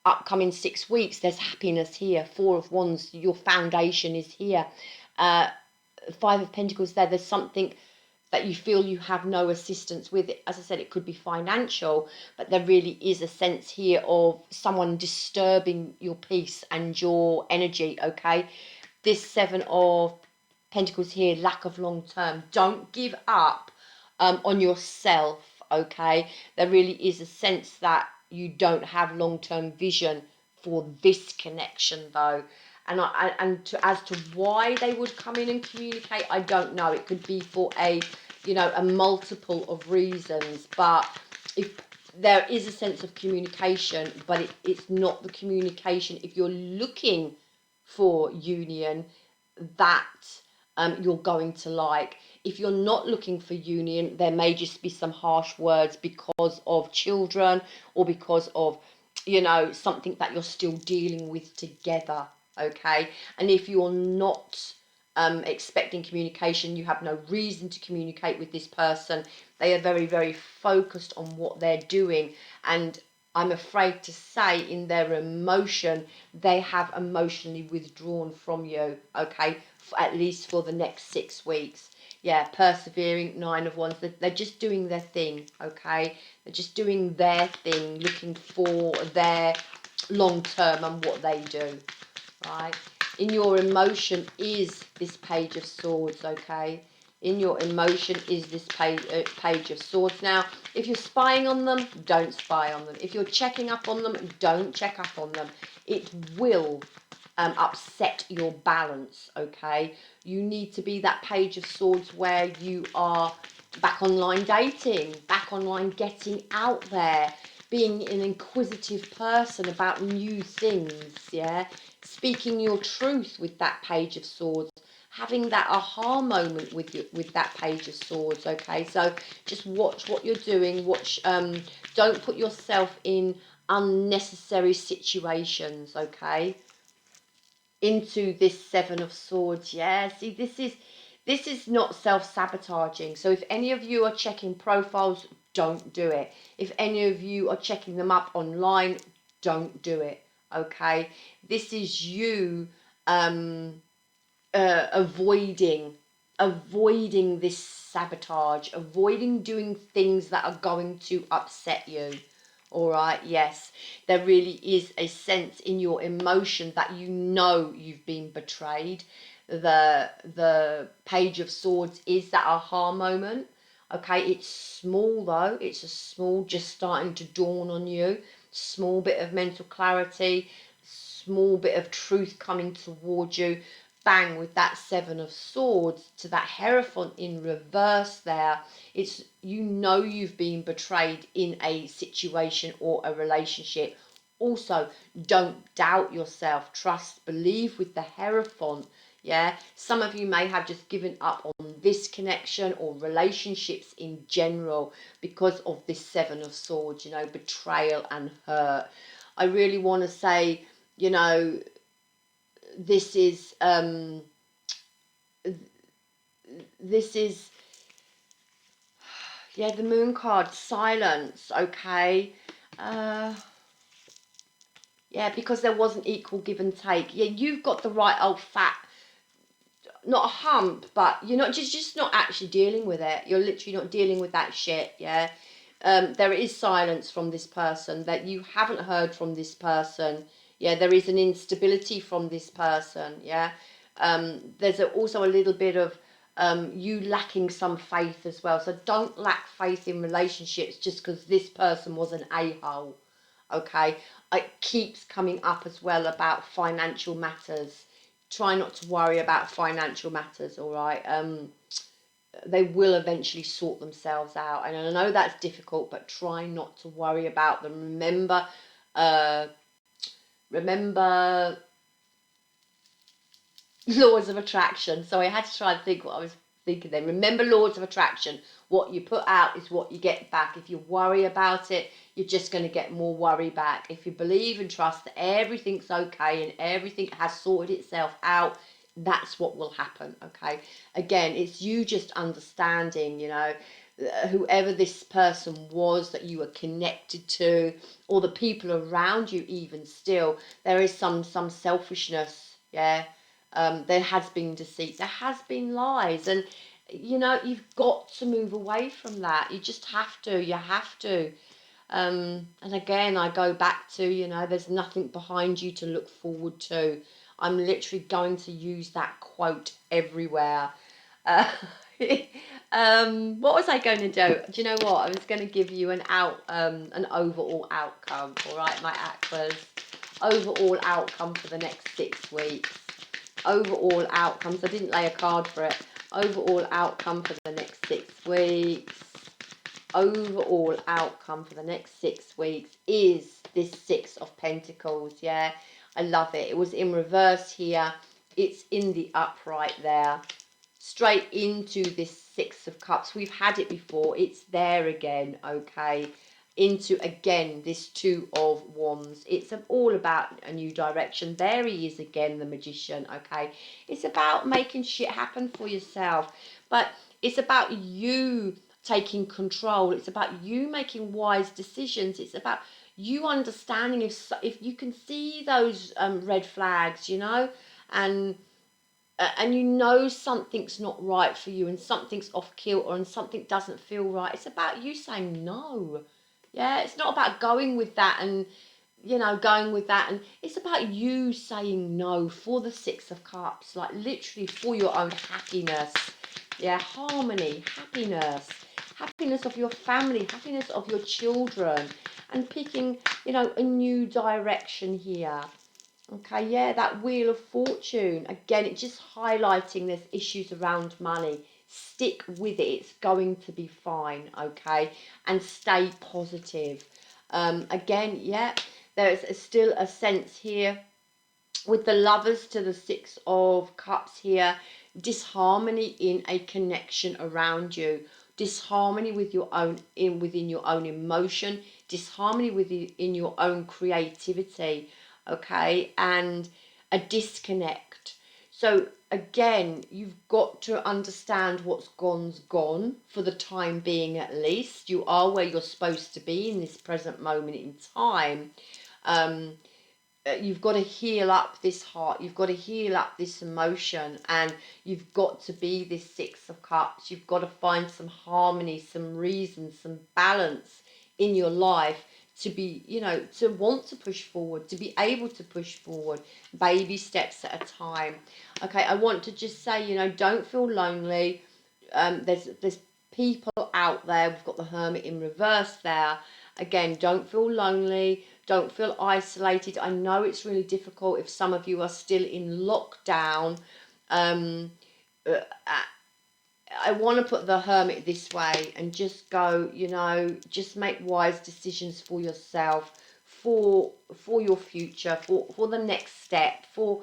upcoming 6 weeks, there's happiness here. 4 of Wands, your foundation is here. 5 of Pentacles there's something that you feel you have no assistance with. As I said, it could be financial, but there really is a sense here of someone disturbing your peace and your energy, okay? This 7 of Pentacles here, lack of long term. Don't give up on yourself, okay? There really is a sense that you don't have long-term vision for this connection, though. And as to why they would come in and communicate, I don't know. It could be for a multiple of reasons. But if there is a sense of communication, but it's not the communication, if you're looking for union, that you're going to like. If you're not looking for union, there may just be some harsh words because of children, or because of something that you're still dealing with together, okay? And if you're not expecting communication, you have no reason to communicate with this person. They are very, very focused on what they're doing, and I'm afraid to say in their emotion, they have emotionally withdrawn from you, okay? At least for the next 6 weeks. Yeah, persevering, 9 of Wands. They're just doing their thing, okay? They're just doing their thing, looking for their long term and what they do, right? In your emotion is this Page of Swords, okay? In your emotion is this page of Swords. Now, if you're spying on them, don't spy on them. If you're checking up on them, don't check up on them. It will upset your balance, okay? You need to be that Page of Swords where you are back online dating, back online getting out there, being an inquisitive person about new things, yeah? Speaking your truth with that Page of Swords, having that aha moment with that Page of Swords, okay? So just watch what you're doing. Don't put yourself in unnecessary situations, okay? Into this 7 of Swords, yeah? See, this is not self-sabotaging. So if any of you are checking profiles, don't do it. If any of you are checking them up online, don't do it, okay? This is you avoiding avoiding this sabotage, avoiding doing things that are going to upset you. All right, yes, there really is a sense in your emotion that you know you've been betrayed. The Page of Swords is that aha moment. Okay, it's small though. It's a small, just starting to dawn on you. Small bit of mental clarity, small bit of truth coming towards you. Bang, with that Seven of Swords to that Hierophant in reverse there. It's, you know, you've been betrayed in a situation or a relationship. Also, don't doubt yourself. Trust, believe with the Hierophant. Yeah, some of you may have just given up on this connection or relationships in general because of this Seven of Swords, you know, betrayal and hurt. I really want to say, you know, this is yeah, the Moon card, silence. Okay, yeah, because there wasn't equal give and take. Yeah, you've got the right old fat, not a hump, but you're not just not actually dealing with it. You're literally not dealing with that shit. Yeah, there is silence from this person, that you haven't heard from this person. Yeah, there is an instability from this person. Yeah, there's also a little bit of you lacking some faith as well. So don't lack faith in relationships just because this person was an a-hole. Okay, it keeps coming up as well about financial matters. Try not to worry about financial matters. All right, they will eventually sort themselves out, and I know that's difficult, but try not to worry about them. Remember laws of attraction. So I had to try and think what I was thinking then. Remember laws of attraction. What you put out is what you get back. If you worry about it, you're just going to get more worry back. If you believe and trust that everything's okay and everything has sorted itself out, that's what will happen. Okay, again, it's you just understanding, you know, whoever this person was that you were connected to, or the people around you, even still, there is some selfishness. Yeah, there has been deceit, there has been lies, and you know, you've got to move away from that. You just have to. You have to. And again, I go back to, you know, there's nothing behind you to look forward to. I'm literally going to use that quote everywhere. Uh, what was I going to do? Do you know what? I was going to give you an overall outcome. All right, my Aquas. Overall outcome for the next 6 weeks. Overall outcomes. I didn't lay a card for it. Overall outcome for the next 6 weeks. Overall outcome for the next 6 weeks is this Six of Pentacles. Yeah, I love it. It was in reverse here. It's in the upright there. Straight into this Six of Cups. We've had it before. It's there again. Okay. Into again this Two of Wands. It's all about a new direction. There he is again, the Magician. Okay, it's about making shit happen for yourself, but it's about you taking control. It's about you making wise decisions. It's about you understanding if you can see those red flags, you know, and you know something's not right for you and something's off kilter and something doesn't feel right. It's about you saying no. Yeah, it's not about going with that and, you know, going with that. And it's about you saying no for the Six of Cups, like literally for your own happiness. Yeah, harmony, happiness, happiness of your family, happiness of your children, and picking, you know, a new direction here. Okay, yeah, that Wheel of Fortune. Again, it's just highlighting there's issues around money. Stick with it. It's going to be fine, okay? And stay positive. Again, yeah, there's still a sense here with the Lovers to the Six of Cups here. Disharmony in a connection around you. Disharmony with your own within your own emotion. Disharmony in your own creativity. Okay, and a disconnect. So again, you've got to understand what's gone for the time being. At least you are where you're supposed to be in this present moment in time. you've got to heal up this heart, you've got to heal up this emotion, and you've got to be this Six of Cups. You've got to find some harmony, some reason, some balance in your life to be, you know, to want to push forward, to be able to push forward, baby steps at a time. Okay, I want to just say, you know, don't feel lonely. There's people out there. We've got the Hermit in reverse there. Again, don't feel lonely. Don't feel isolated. I know it's really difficult if some of you are still in lockdown. I want to put the Hermit this way and just go, you know, just make wise decisions for yourself, for your future, for the next step, for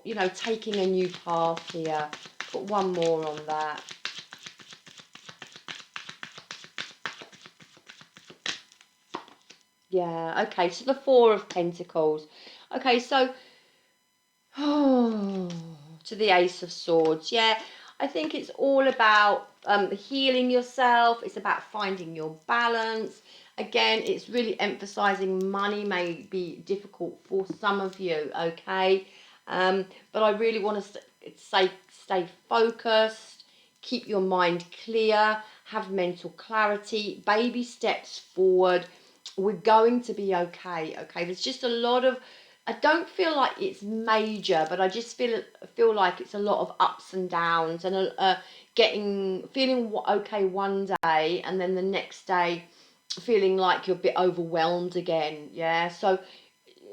you know, taking a new path here. Put one more on that. Yeah, okay, so the Four of Pentacles. Okay, so to the Ace of Swords. Yeah, I think it's all about healing yourself. It's about finding your balance. Again, it's really emphasizing money may be difficult for some of you, okay? But I really want to stay focused, keep your mind clear, have mental clarity, baby steps forward. We're going to be okay, okay? There's just a lot of, I don't feel like it's major, but I just feel like it's a lot of ups and downs, and feeling okay one day, and then the next day feeling like you're a bit overwhelmed again. Yeah, so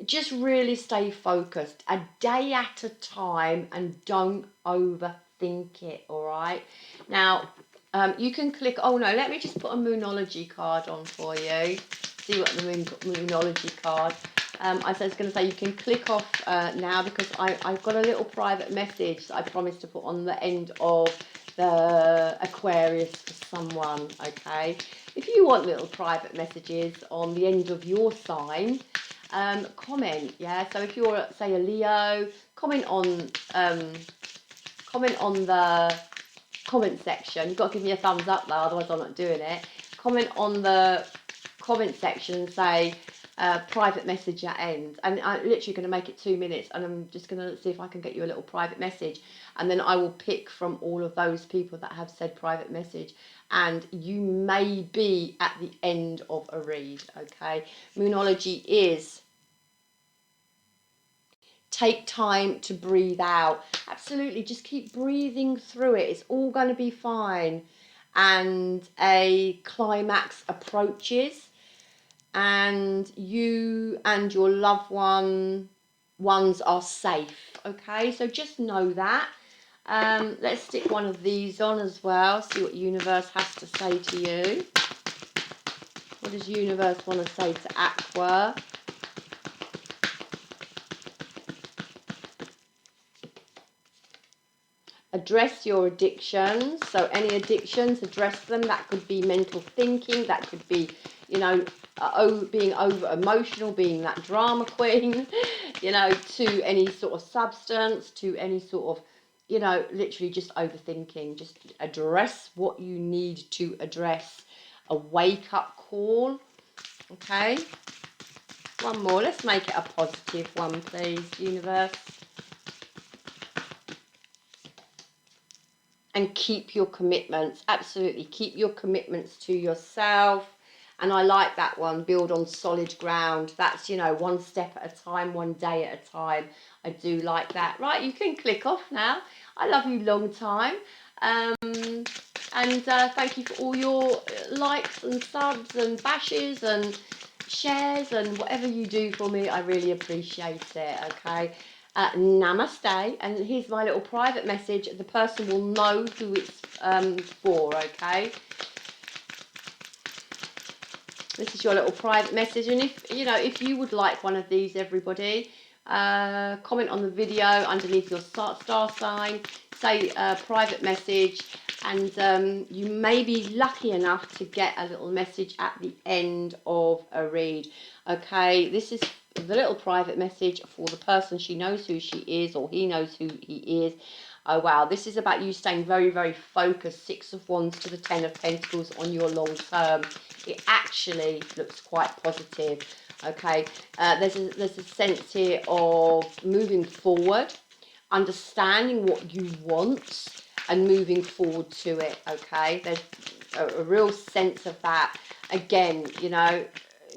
just really stay focused, a day at a time, and don't overthink it. All right. Now, you can click. Oh no, let me just put a Moonology card on for you. See what the Moonology card. I was going to say you can click off now, because I've got a little private message that I promised to put on the end of the Aquarius for someone, okay? If you want little private messages on the end of your sign, comment, yeah? So if you're, say, a Leo, comment on the comment section. You've got to give me a thumbs up though, otherwise I'm not doing it. Comment on the comment section and say private message at end, and I'm literally going to make it 2 minutes, and I'm just going to see if I can get you a little private message, and then I will pick from all of those people that have said private message, and you may be at the end of a read, okay? Moonology is take time to breathe out. Absolutely, just keep breathing through it. It's all going to be fine. And a climax approaches, and you and your loved ones are safe. Okay, so just know that. Let's stick one of these on as well. See what universe has to say to you. What does universe want to say to Aqua? Address your addictions. So any addictions, address them. That could be mental thinking. That could be, you know, being over emotional, being that drama queen, you know, to any sort of substance, to any sort of, you know, literally just overthinking. Just address what you need to address. A wake up call. Okay. One more. Let's make it a positive one, please, universe. And keep your commitments. Absolutely, keep your commitments to yourself. And I like that one, build on solid ground. That's, you know, one step at a time, one day at a time. I do like that. Right, you can click off now. I love you long time. And thank you for all your likes and subs and bashes and shares and whatever you do for me. I really appreciate it, okay? Namaste, and here's my little private message. The person will know who it's for, okay? This is your little private message, and if you would like one of these, everybody, comment on the video underneath your star sign, say private message, and you may be lucky enough to get a little message at the end of a read. Okay, this is the little private message for the person. She knows who she is, or he knows who he is. Oh wow, this is about you staying very, very focused. Six of Wands to the Ten of Pentacles on your long term. It actually looks quite positive. Okay, there's a sense here of moving forward, understanding what you want and moving forward to it. Okay, there's a real sense of that. Again, you know,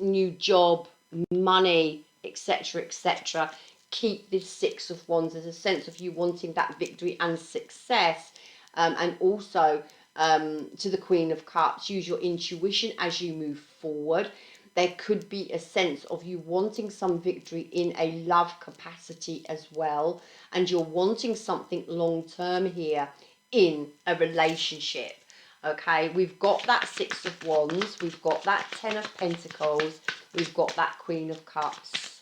new job, money, etc., etc. Keep this Six of Wands. There's a sense of you wanting that victory and success, and also to the Queen of Cups. Use your intuition as you move forward. There could be a sense of you wanting some victory in a love capacity as well, and you're wanting something long term here in a relationship. Okay, we've got that Six of Wands, we've got that Ten of Pentacles, we've got that Queen of Cups.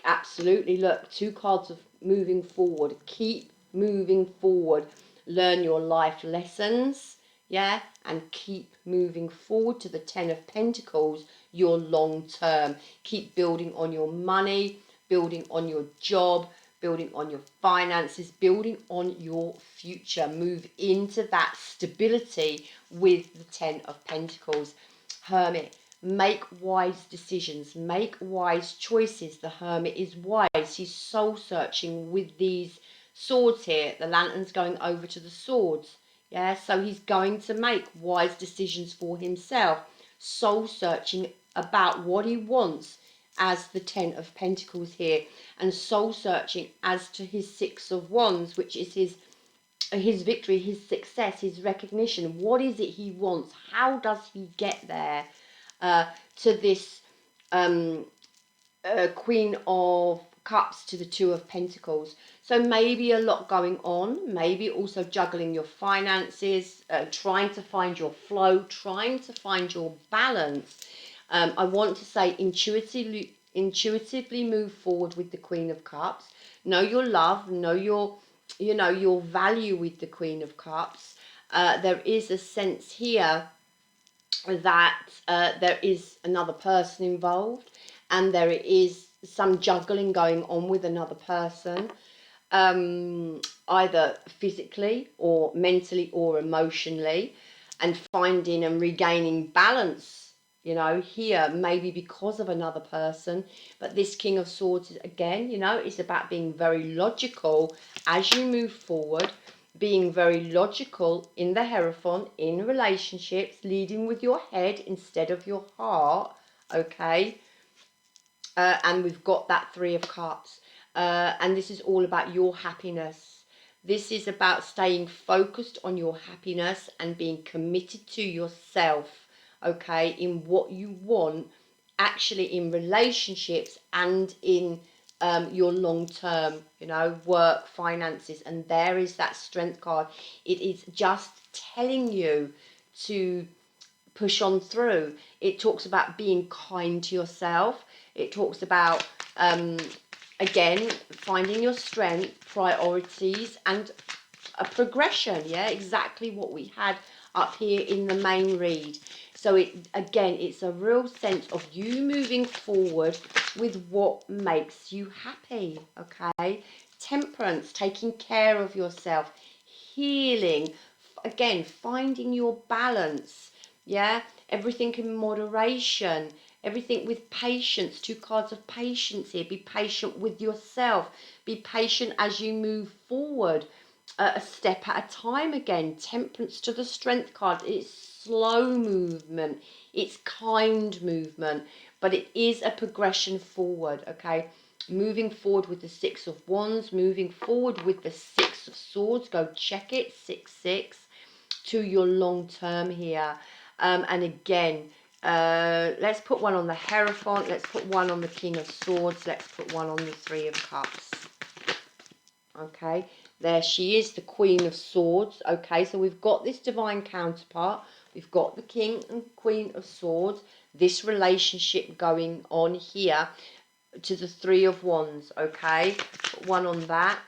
Absolutely, look, two cards of moving forward. Keep moving forward. Learn your life lessons, yeah, and keep moving forward to the Ten of Pentacles, your long term. Keep building on your money, building on your job, building on your finances, building on your future. Move into that stability with the Ten of Pentacles. Hermit, make wise decisions, make wise choices. The Hermit is wise. He's soul searching with these swords here. The lantern's going over to the swords. Yeah, so he's going to make wise decisions for himself. Soul searching about what he wants as the Ten of Pentacles here, and soul searching as to his Six of Wands, which is his victory, his success, his recognition. What is it he wants? How does he get there? To this Queen of Cups to the Two of Pentacles. So maybe a lot going on, maybe also juggling your finances, trying to find your flow, trying to find your balance. I want to say intuitively move forward with the Queen of Cups. Know your love, know your, you know, your value with the Queen of Cups. There is a sense here that there is another person involved, and there is some juggling going on with another person, either physically or mentally or emotionally, and finding and regaining balance, you know, here maybe because of another person. But this King of Swords, again, you know, it's about being very logical as you move forward, being very logical in the Hierophant, in relationships, leading with your head instead of your heart, okay? And we've got that Three of Cups. And this is all about your happiness. This is about staying focused on your happiness and being committed to yourself, okay, in what you want, actually in relationships and in your long term, you know, work, finances. And there is that Strength card. It is just telling you to push on through. It talks about being kind to yourself. It talks about again, finding your strength, priorities, and a progression. Yeah, exactly what we had up here in the main read. So it, again, it's a real sense of you moving forward with what makes you happy. Okay, Temperance, taking care of yourself, healing, again, finding your balance. Yeah, everything in moderation, everything with patience. Two cards of patience here. Be patient with yourself. Be patient as you move forward, a step at a time. Again, Temperance to the Strength card. It's slow movement, it's kind movement, but it is a progression forward. Okay, moving forward with the Six of Wands, moving forward with the Six of Swords. Go check it, 6-6, to your long term here. And again, let's put one on the Hierophant, let's put one on the King of Swords, let's put one on the Three of Cups. Okay, there she is, the Queen of Swords. Okay, so we've got this divine counterpart, we've got the King and Queen of Swords, this relationship going on here to the Three of Wands. Okay, put one on that.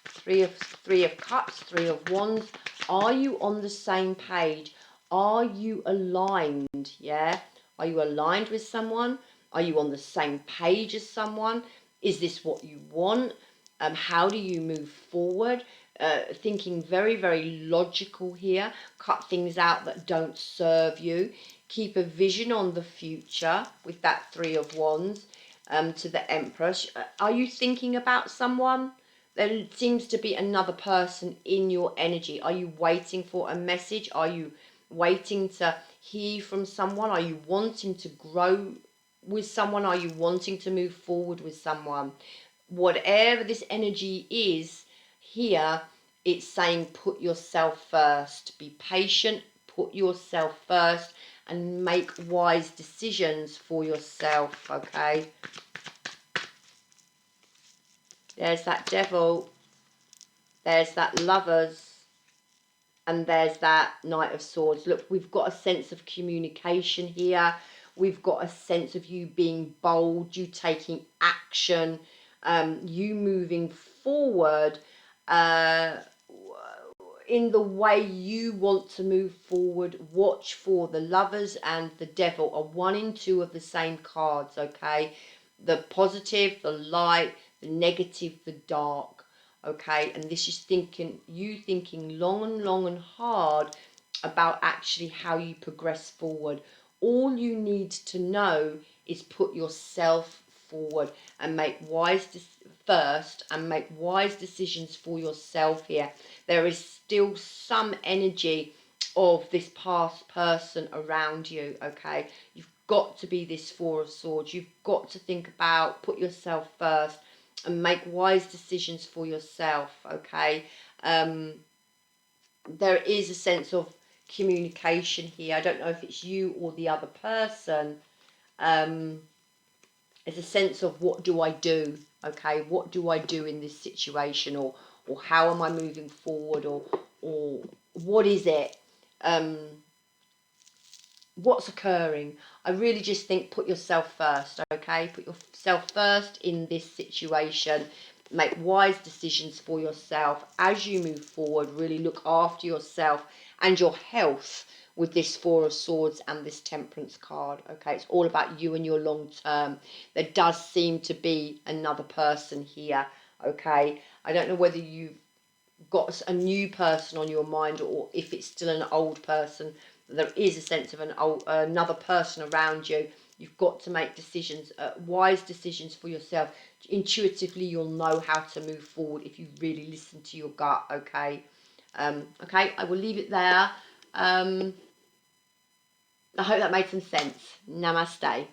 Three of Cups, Three of Wands. Are you on the same page? Are you aligned? Yeah, are you aligned with someone? Are you on the same page as someone? Is this what you want? How do you move forward? thinking very, very logical here. Cut things out that don't serve you. Keep a vision on the future with that Three of Wands to the Empress. Are you thinking about someone? There seems to be another person in your energy. Are you waiting for a message? Are you waiting to hear from someone? Are you wanting to grow with someone? Are you wanting to move forward with someone? Whatever this energy is here, it's saying put yourself first. Be patient, put yourself first, and make wise decisions for yourself, okay? There's that Devil, there's that Lovers, and there's that Knight of Swords. Look, we've got a sense of communication here. We've got a sense of you being bold, you taking action, you moving forward in the way you want to move forward. Watch for the Lovers and the Devil are 1 and 2 of the same cards, okay? The positive, the light, the negative, the dark, okay? And this is you thinking long and hard about actually how you progress forward. All you need to know is put yourself forward and make wise decisions for yourself here. There is still some energy of this past person around you, okay? You've got to be this Four of Swords. You've got to think about, put yourself first and make wise decisions for yourself, okay? There is a sense of communication here. I don't know if it's you or the other person. There's a sense of what do I do, okay? What do I do in this situation, or how am I moving forward, or what is it? What's occurring? I really just think put yourself first, okay? Put yourself first in this situation. Make wise decisions for yourself as you move forward. Really look after yourself and your health with this Four of Swords and this Temperance card, okay? It's all about you and your long term. There does seem to be another person here, okay? I don't know whether you've got a new person on your mind or if it's still an old person. There is a sense of another person around you. You've got to make decisions, wise decisions for yourself. Intuitively, you'll know how to move forward if you really listen to your gut, okay? Okay, I will leave it there. I hope that made some sense. Namaste.